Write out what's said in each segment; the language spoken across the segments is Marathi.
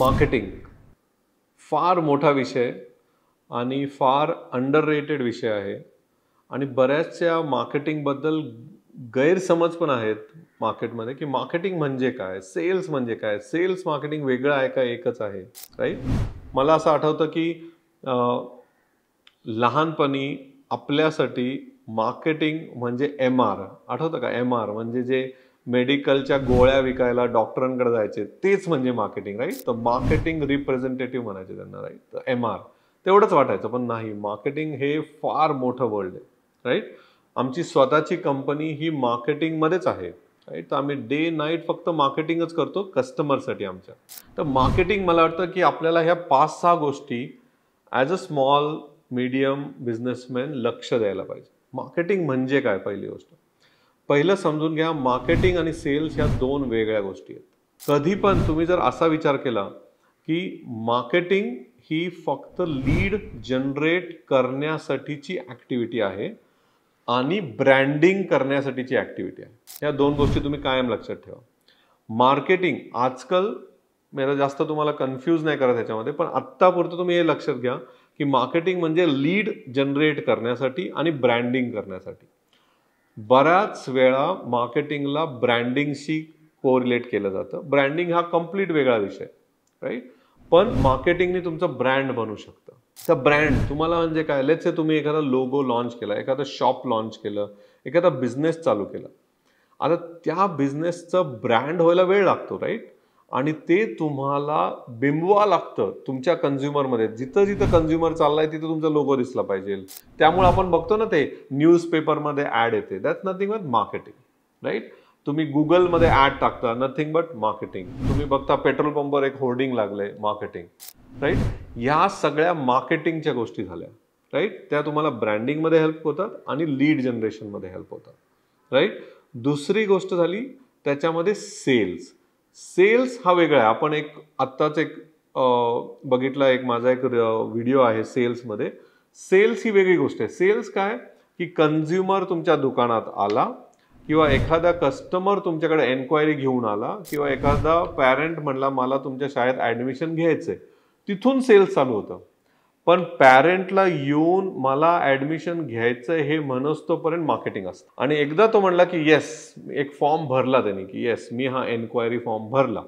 मार्केटिंग फार मोठा विषय आणि फार अंडररेटेड विषय आहे आणि बऱ्याचशा मार्केटिंगबद्दल गैरसमज पण आहेत मार्केटमध्ये की मार्केटिंग म्हणजे काय, सेल्स म्हणजे काय, सेल्स मार्केटिंग वेगळं आहे का एकच आहे, राईट. मला असं आठवतं की लहानपणी आपल्यासाठी मार्केटिंग म्हणजे MR आठवतं का. MR म्हणजे जे मेडिकलच्या गोळ्या विकायला डॉक्टरांकडे जायचे तेच म्हणजे मार्केटिंग, राईट. तर मार्केटिंग रिप्रेझेंटेटिव्ह म्हणायचे त्यांना, राईट. तर MR तेवढंच वाटायचं, पण नाही, मार्केटिंग हे फार मोठं वर्ल्ड आहे, राईट. आमची स्वतःची कंपनी ही मार्केटिंगमध्येच आहे, राईट. तर आम्ही डे नाईट फक्त मार्केटिंगच करतो कस्टमरसाठी आमच्या. तर मार्केटिंग मला वाटतं की आपल्याला ह्या 5-6 गोष्टी as a small medium businessman लक्ष द्यायला पाहिजे. मार्केटिंग म्हणजे काय, पहिली गोष्ट. पहिलं समजून घ्या, मार्केटिंग आणि सेल्स ह्या 2 वेगळ्या गोष्टी आहेत. कधी पण तुम्ही जर असा विचार केला की मार्केटिंग ही फक्त लीड जनरेट करण्यासाठीची ॲक्टिव्हिटी आहे आणि ब्रँडिंग करण्यासाठीची ॲक्टिव्हिटी आहे, ह्या 2 गोष्टी तुम्ही कायम लक्षात ठेवा. मार्केटिंग आजकाल मला जास्त तुम्हाला कन्फ्यूज नाही करत ह्याच्यामध्ये, पण आत्तापुरतं तुम्ही हे लक्षात घ्या की मार्केटिंग म्हणजे लीड जनरेट करण्यासाठी आणि ब्रँडिंग करण्यासाठी. बऱ्याच वेळा मार्केटिंगला ब्रँडिंगशी कोरिलेट केलं जातं. ब्रँडिंग हा कम्प्लीट वेगळा विषय, राईट. पण मार्केटिंगने तुमचं ब्रँड बनू शकतं. तर ब्रँड तुम्हाला म्हणजे काय, लेट्स से तुम्ही एखादा लोगो लॉन्च केला, एखादं शॉप लॉन्च केलं, एखादा बिझनेस चालू केला. आता त्या बिझनेसचं ब्रँड व्हायला वेळ लागतो, राईट. आणि ते तुम्हाला बिंबवा लागतं तुमच्या कन्झ्युमरमध्ये. जिथं जिथं कन्झ्युमर चाललाय तिथं तुमचा लोगो दिसला पाहिजे. त्यामुळे आपण बघतो ना, ते न्यूजपेपरमध्ये ॲड येते, that's nothing but marketing, right. तुम्ही गुगलमध्ये ॲड टाकता, नथिंग बट मार्केटिंग. तुम्ही बघता पेट्रोल पंपवर एक होर्डिंग लागलंय, मार्केटिंग, राईट. ह्या सगळ्या मार्केटिंगच्या गोष्टी झाल्या, राईट. त्या तुम्हाला ब्रँडिंगमध्ये हेल्प होतात आणि लीड जनरेशनमध्ये हेल्प होतात, राईट. दुसरी गोष्ट झाली त्याच्यामध्ये सेल्स. सेल्स हा वेगळा आहे. आपण आत्ताच बघितला, माझा एक व्हिडिओ आहे सेल्समध्ये. सेल्स ही वेगळी गोष्ट आहे. सेल्स काय की कन्झ्युमर तुमच्या दुकानात आला किंवा एखादा कस्टमर तुमच्याकडे एन्क्वायरी घेऊन आला किंवा एखादा पॅरेंट म्हणला मला तुमच्या शाळेत ॲडमिशन घ्यायचंय, तिथून सेल्स चालू होतं. पण पॅरेंटला येऊन मला ॲडमिशन घ्यायचं हे म्हणोस्तोपर्यंत मार्केटिंग असतं. आणि एकदा तो म्हणला की येस, एक फॉर्म भरला त्यांनी की येस मी हा एन्क्वायरी फॉर्म भरला.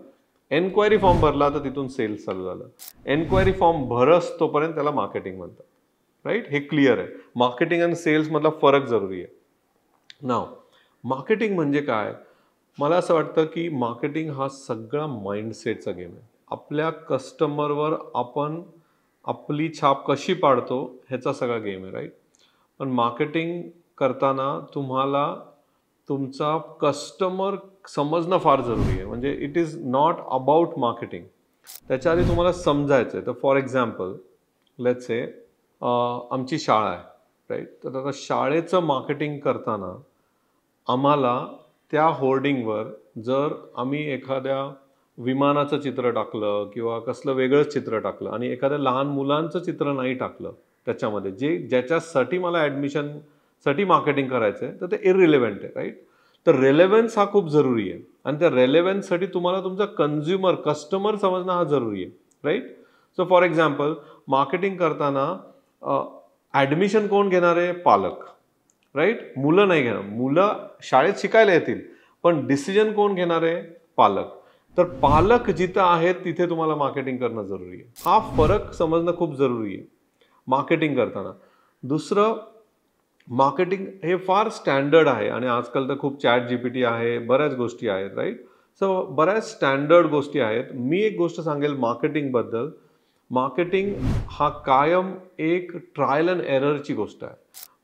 एन्क्वायरी फॉर्म भरला तर तिथून सेल्स चालू झालं. एन्क्वायरी फॉर्म भरस तोपर्यंत त्याला मार्केटिंग म्हणतात, राईट. हे क्लिअर आहे. मार्केटिंग आणि सेल्स मधला फरक जरुरी आहे. नाव मार्केटिंग म्हणजे काय, मला असं वाटतं की मार्केटिंग हा सगळा माइंडसेटचा गेम आहे. आपल्या कस्टमरवर आपण आपली छाप कशी पाडतो ह्याचा सगळा गेम आहे, राईट. पण मार्केटिंग करताना तुम्हाला तुमचा कस्टमर समजणं फार जरुरी आहे. म्हणजे it is not about marketing. त्याच्या आधी तुम्हाला समजायचं आहे. तर फॉर एक्झाम्पल लेट्स से आमची शाळा आहे, राईट. तर आता शाळेचं मार्केटिंग करताना आम्हाला त्या होर्डिंगवर जर आम्ही एखाद्या विमानाचं चित्र टाकलं किंवा कसलं वेगळंच चित्र टाकलं आणि एखाद्या लहान मुलांचं चित्र नाही टाकलं त्याच्यामध्ये, ज्याच्यासाठी मला ॲडमिशनसाठी मार्केटिंग करायचं आहे, तर ते इररिलेव्हंट आहे, राईट. तर रेलेव्हन्स हा खूप जरुरी आहे आणि त्या रेलेव्हन्ससाठी तुम्हाला तुमचा कस्टमर समजणं हा जरुरी आहे, right. So for example marketing करताना ॲडमिशन कोण घेणार आहे, पालक, राईट. मुलं नाही घेणार. मुलं शाळेत शिकायला येतील, पण डिसिजन कोण घेणार आहे, पालक. तर पालक जिथं आहेत तिथे तुम्हाला मार्केटिंग करणं जरुरी आहे. हा फरक समजणं खूप जरुरी आहे मार्केटिंग करताना. दुसरं, मार्केटिंग हे फार स्टँडर्ड आहे आणि आजकाल तर खूप ChatGPT आहे, बऱ्याच गोष्टी आहेत, राईट. सो बऱ्याच स्टँडर्ड गोष्टी आहेत. मी एक गोष्ट सांगेल मार्केटिंगबद्दल, मार्केटिंग हा कायम एक ट्रायल अँड एररची गोष्ट आहे.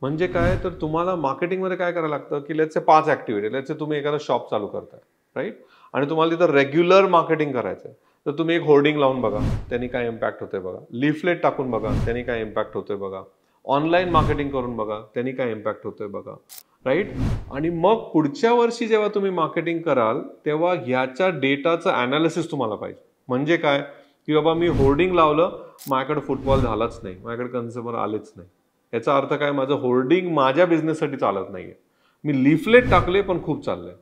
म्हणजे काय, तर तुम्हाला मार्केटिंगमध्ये काय करायला लागतं की let's say 5 activity, let's say तुम्ही एखादा शॉप चालू करताय, राईट. आणि तुम्हाला तिथं रेग्युलर मार्केटिंग करायचं आहे, तर तुम्ही एक होर्डिंग लावून बघा, त्यांनी काय इम्पॅक्ट होतोय बघा. लिफलेट टाकून बघा, त्यांनी काय इम्पॅक्ट होतोय बघा. ऑनलाईन मार्केटिंग करून बघा, त्यांनी काय इम्पॅक्ट होतोय बघा, राईट. आणि मग पुढच्या वर्षी जेव्हा तुम्ही मार्केटिंग कराल तेव्हा ह्याच्या डेटाचं ॲनालिसिस तुम्हाला पाहिजे. म्हणजे काय की बाबा मी होर्डिंग लावलं, माझ्याकडे फुटबॉल झालाच नाही, माझ्याकडे कन्झ्युमर आलेच नाही. याचा अर्थ काय, माझं होर्डिंग माझ्या बिझनेससाठी चालत नाहीये. मी लिफलेट टाकले पण खूप चाललंय,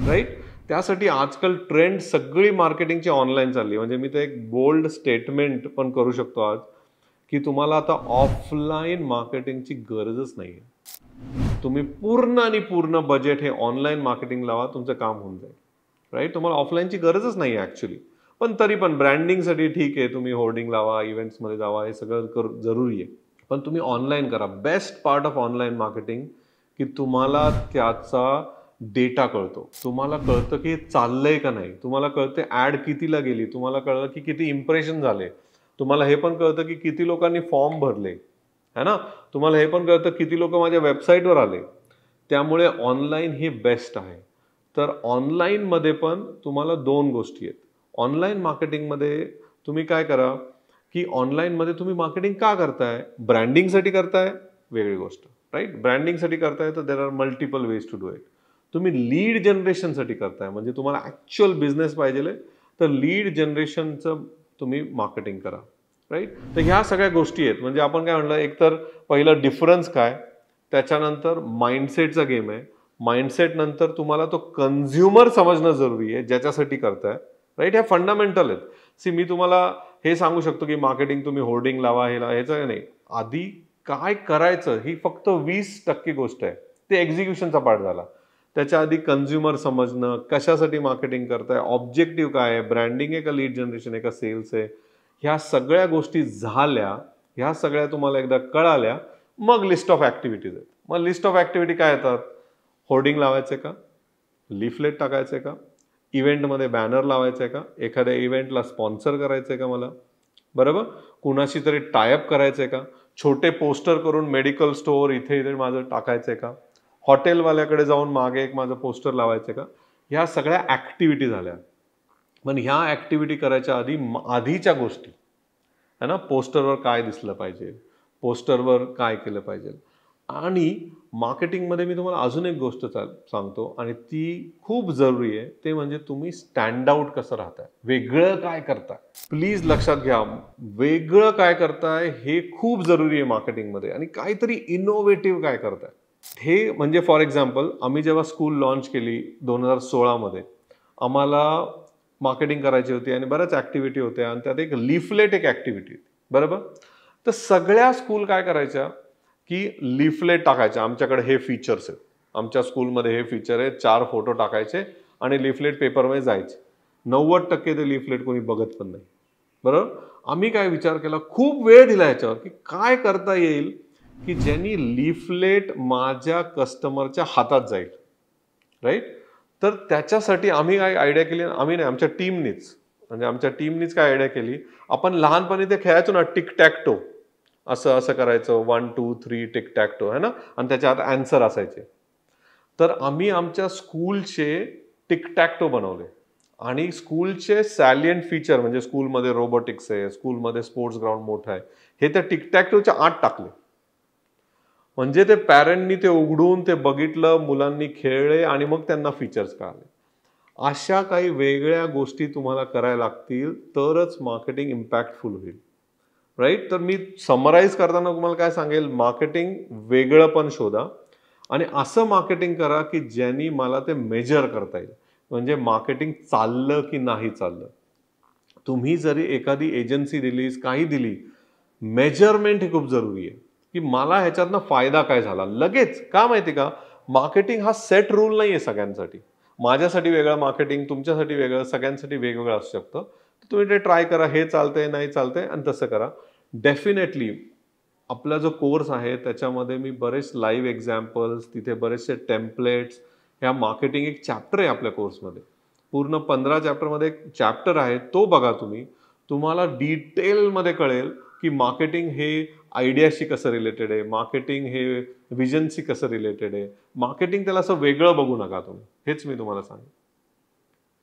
राईट. त्यासाठी आजकाल ट्रेंड सगळी मार्केटिंगची ऑनलाईन चालली. म्हणजे मी ते एक बोल्ड स्टेटमेंट पण करू शकतो आज, की तुम्हाला आता ऑफलाईन मार्केटिंगची गरजच नाहीये. तुम्ही पूर्ण आणि पूर्ण बजेट हे ऑनलाईन मार्केटिंग लावा, तुमचं काम होऊन जाईल. राईट? तुम्हाला ऑफलाईनची गरजच नाही ॲक्च्युली. पण तरी पण ब्रँडिंगसाठी ठीक आहे, तुम्ही होर्डिंग लावा, इव्हेंट्समध्ये जावा, हे सगळं जरुरी आहे. पण तुम्ही ऑनलाईन करा. Best part of online marketing की तुम्हाला त्याचा डेटा कळतो. तुम्हाला कळतं की चाललंय का नाही. तुम्हाला कळते ॲड कितीला गेली. तुम्हाला कळलं की किती इम्प्रेशन झाले. तुम्हाला हे पण कळतं की किती लोकांनी फॉर्म भरले, है ना. तुम्हाला हे पण कळतं किती लोक माझ्या वेबसाईटवर आले. त्यामुळे ऑनलाईन हे बेस्ट आहे. तर ऑनलाईनमध्ये पण तुम्हाला 2 गोष्टी आहेत. ऑनलाईन मार्केटिंगमध्ये तुम्ही काय करा की ऑनलाईनमध्ये तुम्ही मार्केटिंग का करताय? ब्रँडिंगसाठी करताय, वेगळी गोष्ट. राईट? ब्रँडिंगसाठी करताय तर there are multiple ways to do it. तुम्ही लीड जनरेशनसाठी करताय, म्हणजे तुम्हाला ॲक्च्युअल बिझनेस पाहिजे, तर लीड जनरेशनचं तुम्ही मार्केटिंग करा. राईट? तर ह्या सगळ्या गोष्टी आहेत. म्हणजे आपण काय म्हणलं, एकतर पहिलं डिफरन्स काय, त्याच्यानंतर माइंडसेटचा गेम आहे. माइंडसेट नंतर तुम्हाला तो कन्झ्युमर समजणं जरुरी आहे, ज्याच्यासाठी करताय. राईट? ह्या फंडामेंटल आहेत. मी तुम्हाला हे सांगू शकतो की मार्केटिंग तुम्ही होर्डिंग लावा, हे ह्याचं नाही. आधी काय करायचं ही फक्त 20% गोष्ट आहे. ते एक्झिक्युशनचा पार्ट झाला. त्याच्या आधी कन्झ्युमर समजणं, कशासाठी मार्केटिंग करताय, ऑब्जेक्टिव्ह काय आहे, ब्रँडिंग आहे का लीड जनरेशन आहे का सेल्स आहे, ह्या सगळ्या गोष्टी झाल्या, ह्या सगळ्या तुम्हाला एकदा कळाल्या, मग लिस्ट ऑफ ॲक्टिव्हिटीज आहेत. मग लिस्ट ऑफ ॲक्टिव्हिटी काय येतात? होर्डिंग लावायचे का, लिफलेट टाकायचे का, इव्हेंटमध्ये बॅनर लावायचे का, एखाद्या इव्हेंटला स्पॉन्सर करायचंय का मला, बरोबर, कुणाशी तरी टायअप करायचंय का, छोटे पोस्टर करून मेडिकल स्टोअर इथे इथे माझं टाकायचंय का, हॉटेलवाल्याकडे जाऊन मागे एक माझं पोस्टर लावायचं का. ह्या सगळ्या ॲक्टिव्हिटी झाल्या. पण ह्या ॲक्टिव्हिटी करायच्या आधी आधीच्या गोष्टी है ना, पोस्टरवर काय दिसलं पाहिजे, पोस्टरवर काय केलं पाहिजे. आणि मार्केटिंगमध्ये मी तुम्हाला अजून एक गोष्ट सांगतो आणि ती खूप जरुरी आहे, ते म्हणजे तुम्ही स्टँड आउट कसं राहताय, वेगळं काय करताय. प्लीज लक्षात घ्या, वेगळं काय करताय हे खूप जरुरी आहे मार्केटिंगमध्ये, आणि काहीतरी इनोव्हेटिव्ह काय करताय हे. म्हणजे फॉर एक्झाम्पल, आम्ही जेव्हा स्कूल लॉन्च केली 2016 मध्ये, आम्हाला मार्केटिंग करायची होती आणि बऱ्याच ॲक्टिव्हिटी होत्या, आणि त्यात एक लिफलेट एक ॲक्टिव्हिटी होती, बरोबर. तर सगळ्या स्कूल काय करायच्या की लिफलेट टाकायच्या, आमच्याकडे हे फीचर्स आहेत, आमच्या स्कूलमध्ये हे फीचर आहे, 4 फोटो टाकायचे आणि लिफलेट पेपरमध्ये जायचे. 90% ते लिफलेट कोणी बघत पण नाही, बरोबर. आम्ही काय विचार केला, खूप वेळ दिला याच्यावर की काय करता येईल की ज्यांनी लिफलेट माझ्या कस्टमरच्या हातात जाईल. राईट? तर त्याच्यासाठी आम्ही काय आयडिया केली, आम्ही नाही, आमच्या टीमनीच, म्हणजे आमच्या टीमनीच काय आयडिया केली, आपण लहानपणी ते खेळायचो ना, टिक टॅक टो, असं असं करायचं, 1 2 3 टिक टॅक टो, है ना, आणि त्याच्या आत आन्सर असायचे. तर आम्ही आमच्या स्कूलचे टिक टॅक टो बनवले, आणि स्कूलचे सॅलियंट फीचर म्हणजे स्कूलमध्ये रोबोटिक्स आहे, स्कूलमध्ये स्पोर्ट्स ग्राउंड मोठा आहे, हे त्या टिक टॅक टोच्या आत टाकले. म्हणजे ते पॅरेंटनी ते उघडून ते बघितलं, मुलांनी खेळले, आणि मग त्यांना फीचर्स कळाले. अशा काही वेगळ्या गोष्टी तुम्हाला करायला लागतील, तरच मार्केटिंग इम्पॅक्टफुल होईल. राईट? तर मी समराईज करताना तुम्हाला काय सांगेल, मार्केटिंग वेगळं पण शोधा, आणि असं मार्केटिंग करा की ज्यांनी मला ते मेजर करता येईल. म्हणजे मार्केटिंग चाललं की नाही चाललं. तुम्ही जरी एखादी एजन्सी दिलीस, काही दिली, मेजरमेंट हे खूप जरुरी आहे की मला ह्याच्यातनं फायदा काय झाला लगेच. का माहिती का, मार्केटिंग हा सेट रूल नाही आहे सगळ्यांसाठी. माझ्यासाठी वेगळं मार्केटिंग, तुमच्यासाठी वेगळं, सगळ्यांसाठी वेगवेगळं असू शकतं. तर तुम्ही ते ट्राय करा, हे चालतंय नाही चालतंय, आणि तसं करा. डेफिनेटली आपला जो कोर्स आहे त्याच्यामध्ये मी बरेच लाईव्ह एक्झाम्पल्स, तिथे बरेचसे टेम्पलेट्स, ह्या मार्केटिंग एक चॅप्टर आहे आपल्या कोर्समध्ये. पूर्ण 15 चॅप्टरमध्ये एक चॅप्टर आहे, तो बघा तुम्ही. तुम्हाला डिटेलमध्ये कळेल की मार्केटिंग हे आयडियाशी कसं रिलेटेड आहे, मार्केटिंग हे विजनशी कसं रिलेटेड आहे. मार्केटिंग त्याला असं वेगळं बघू नका तुम्ही, हेच मी तुम्हाला सांगेन.